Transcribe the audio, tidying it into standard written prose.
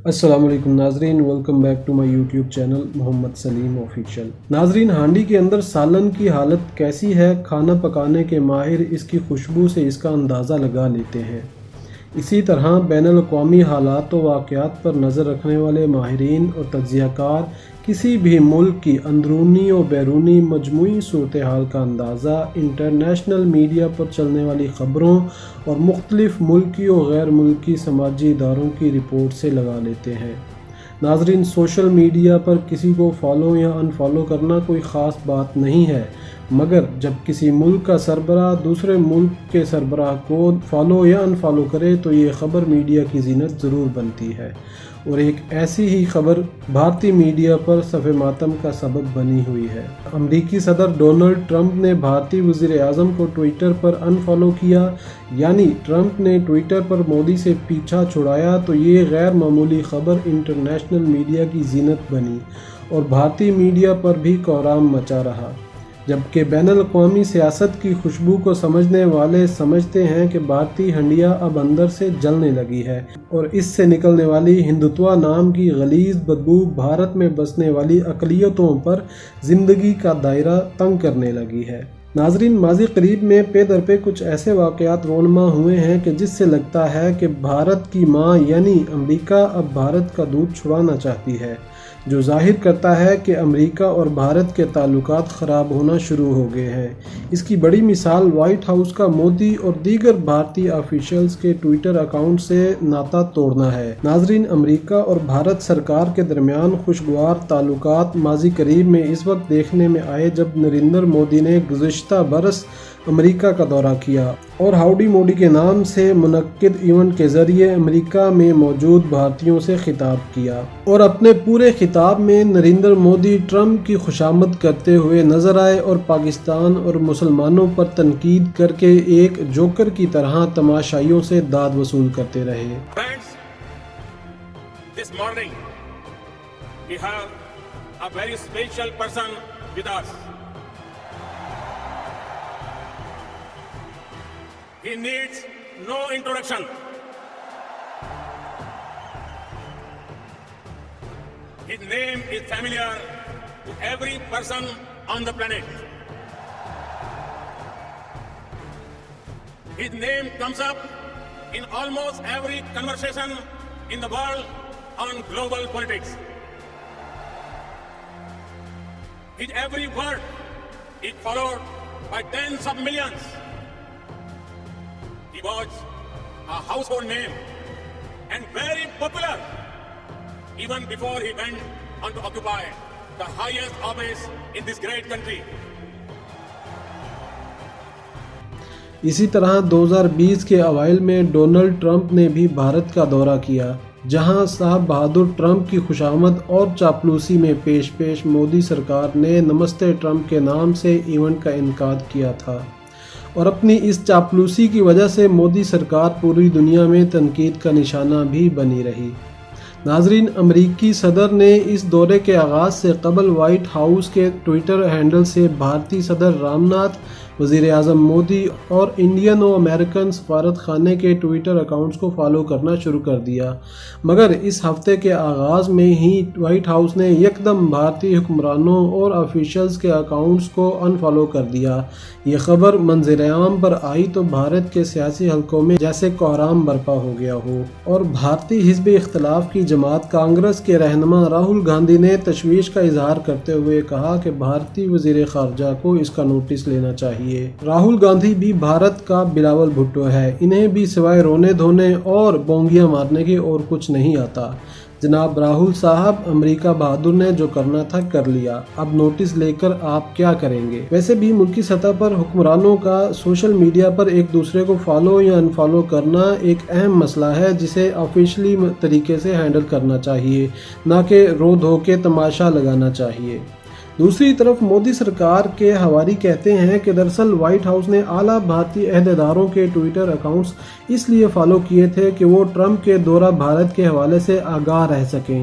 السلام علیکم ناظرین، welcome back to my YouTube channel Mohammad Saleem official. ناظرین، ہانڈی کے اندر سالن کی حالت کیسی ہے؟ کھانا پکانے کے ماہر اس کی خوشبو سے اس کا اندازہ لگا لیتے ہیں۔ اسی طرح بین الاقوامی حالات و واقعات پر نظر رکھنے والے ماہرین اور تجزیہ کار کسی بھی ملک کی اندرونی و بیرونی مجموعی صورتحال کا اندازہ انٹرنیشنل میڈیا پر چلنے والی خبروں اور مختلف ملکی و غیر ملکی سماجی اداروں کی رپورٹ سے لگا لیتے ہیں۔ ناظرین، سوشل میڈیا پر کسی کو فالو یا ان فالو کرنا کوئی خاص بات نہیں ہے، مگر جب کسی ملک کا سربراہ دوسرے ملک کے سربراہ کو فالو یا ان فالو کرے تو یہ خبر میڈیا کی زینت ضرور بنتی ہے، اور ایک ایسی ہی خبر بھارتی میڈیا پر صف ماتم کا سبب بنی ہوئی ہے۔ امریکی صدر ڈونلڈ ٹرمپ نے بھارتی وزیر اعظم کو ٹویٹر پر ان فالو کیا، یعنی ٹرمپ نے ٹویٹر پر مودی سے پیچھا چھڑایا، تو یہ غیر معمولی خبر انٹرنیشنل میڈیا کی زینت بنی اور بھارتی میڈیا پر بھی کوہرام مچا رہا، جبکہ بین الاقوامی سیاست کی خوشبو کو سمجھنے والے سمجھتے ہیں کہ بھارتی ہنڈیا اب اندر سے جلنے لگی ہے اور اس سے نکلنے والی ہندوتوا نام کی غلیظ بدبو بھارت میں بسنے والی اقلیتوں پر زندگی کا دائرہ تنگ کرنے لگی ہے۔ ناظرین، ماضی قریب میں پے در پہ کچھ ایسے واقعات رونما ہوئے ہیں کہ جس سے لگتا ہے کہ بھارت کی ماں یعنی امریکہ اب بھارت کا دودھ چھڑانا چاہتی ہے، جو ظاہر کرتا ہے کہ امریکہ اور بھارت کے تعلقات خراب ہونا شروع ہو گئے ہیں۔ اس کی بڑی مثال وائٹ ہاؤس کا مودی اور دیگر بھارتی آفیشلز کے ٹویٹر اکاؤنٹ سے ناطا توڑنا ہے۔ ناظرین، امریکہ اور بھارت سرکار کے درمیان خوشگوار تعلقات ماضی قریب میں اس وقت دیکھنے میں آئے جب نریندر مودی نے گزشتہ برس امریکہ کا دورہ کیا اور ہاؤڈی موڈی کے نام سے منعقد ایونٹ کے ذریعے امریکہ میں موجود بھارتیوں سے خطاب کیا، اور اپنے پورے خطاب میں نریندر مودی ٹرمپ کی خوشامد کرتے ہوئے نظر آئے اور پاکستان اور مسلمانوں پر تنقید کر کے ایک جوکر کی طرح تماشائیوں سے داد وصول کرتے رہے۔ Friends, this morning we have a very special person with us. He needs no introduction. His name is familiar to every person on the planet. His name comes up in almost every conversation in the world on global politics. His every word is followed by tens of millions. He was a household name and very popular even before he went on to occupy the highest office in this great country. اسی طرح 2020 کے اوائل میں Donald Trump نے بھی بھارت کا دورہ کیا، جہاں صاحب بہادر ٹرمپ کی خوشامد اور چاپلوسی میں پیش مودی سرکار نے نمستے ٹرمپ کے نام سے ایونٹ کا انعقاد کیا تھا، اور اپنی اس چاپلوسی کی وجہ سے مودی سرکار پوری دنیا میں تنقید کا نشانہ بھی بنی رہی۔ ناظرین، امریکی صدر نے اس دورے کے آغاز سے قبل وائٹ ہاؤس کے ٹویٹر ہینڈل سے بھارتی صدر رام ناتھ، وزیر اعظم مودی اور انڈین و امریکن سفارت خانے کے ٹویٹر اکاؤنٹس کو فالو کرنا شروع کر دیا، مگر اس ہفتے کے آغاز میں ہی وائٹ ہاؤس نے یکدم بھارتی حکمرانوں اور آفیشلز کے اکاؤنٹس کو ان فالو کر دیا۔ یہ خبر منظر عام پر آئی تو بھارت کے سیاسی حلقوں میں جیسے کوہرام برپا ہو گیا ہو، اور بھارتی حزب اختلاف کی جماعت کانگریس کے رہنما راہل گاندھی نے تشویش کا اظہار کرتے ہوئے کہا کہ بھارتی وزیر خارجہ کو اس کا نوٹس لینا چاہیے۔ راہل گاندھی بھی بھارت کا بلاول بھٹو ہے، انہیں بھی سوائے رونے دھونے اور بونگیاں مارنے کے اور کچھ نہیں آتا۔ جناب راہل صاحب، امریکہ بہادر نے جو کرنا تھا کر لیا، اب نوٹس لے کر آپ کیا کریں گے؟ ویسے بھی ملکی سطح پر حکمرانوں کا سوشل میڈیا پر ایک دوسرے کو فالو یا ان فالو کرنا ایک اہم مسئلہ ہے جسے آفیشلی طریقے سے ہینڈل کرنا چاہیے، نہ کہ رو دھو کے تماشا لگانا چاہیے۔ دوسری طرف مودی سرکار کے حواری کہتے ہیں کہ دراصل وائٹ ہاؤس نے اعلیٰ بھارتی عہدیداروں کے ٹویٹر اکاؤنٹس اس لیے فالو کیے تھے کہ وہ ٹرمپ کے دورہ بھارت کے حوالے سے آگاہ رہ سکیں